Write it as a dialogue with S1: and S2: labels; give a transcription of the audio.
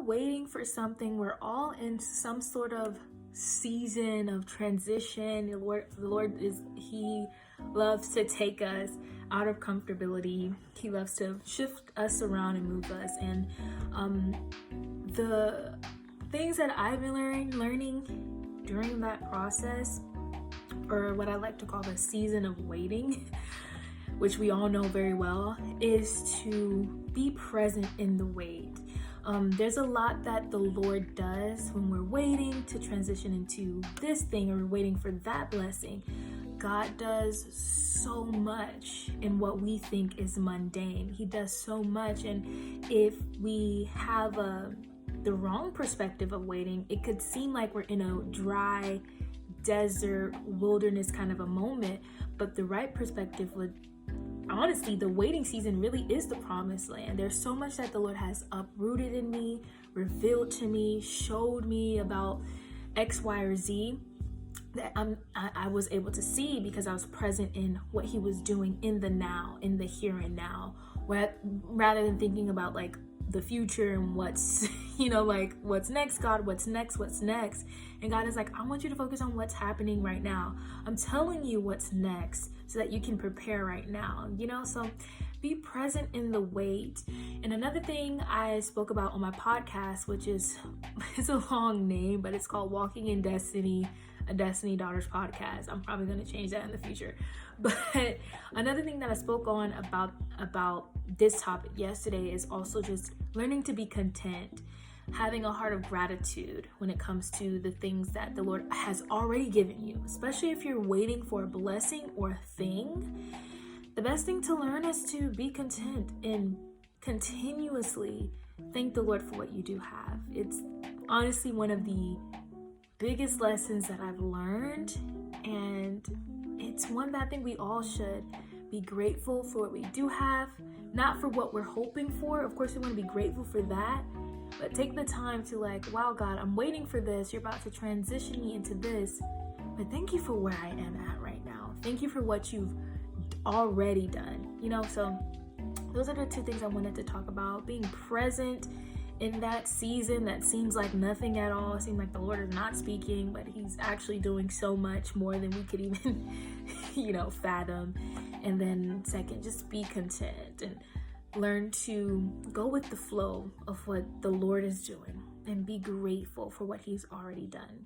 S1: waiting for something. We're all in some sort of season of transition. He loves to take us out of comfortability. He loves to shift us around and move us. And the things that I've been learning during that process, or what I like to call the season of waiting, which we all know very well, is to be present in the wait. There's a lot that the Lord does when we're waiting to transition into this thing, or we're waiting for that blessing. God does so much in what we think is mundane. He does so much, and if we have the wrong perspective of waiting, it could seem like we're in a dry desert wilderness kind of a moment. But the right perspective would, honestly, the waiting season really is the promised land. There's so much that the Lord has uprooted in me, revealed to me, showed me about X, Y, or Z that I was able to see because I was present in what he was doing in the now, in the here and now, rather than thinking about like the future and what's, like what's next, God, what's next. And God is like, I want you to focus on what's happening right now. I'm telling you what's next so that you can prepare right now, so be present in the wait. And another thing I spoke about on my podcast, which is, it's a long name, but it's called Walking in Destiny, a Destiny Daughters podcast. I'm probably going to change that in the future. But another thing that I spoke on about this topic yesterday is also just learning to be content, having a heart of gratitude when it comes to the things that the Lord has already given you, especially if you're waiting for a blessing or a thing. The best thing to learn is to be content and continuously thank the Lord for what you do have. It's honestly one of the biggest lessons that I've learned, and it's one that I think we all should be grateful for what we do have, not for what we're hoping for. Of course, we want to be grateful for that, but take the time to wow, God, I'm waiting for this. You're about to transition me into this, but thank you for where I am at right now. Thank you for what you've already done, so those are the two things I wanted to talk about. Being present in that season that seems like nothing at all. It seems like the Lord is not speaking, but he's actually doing so much more than we could even, fathom. And then second, just be content and learn to go with the flow of what the Lord is doing and be grateful for what he's already done.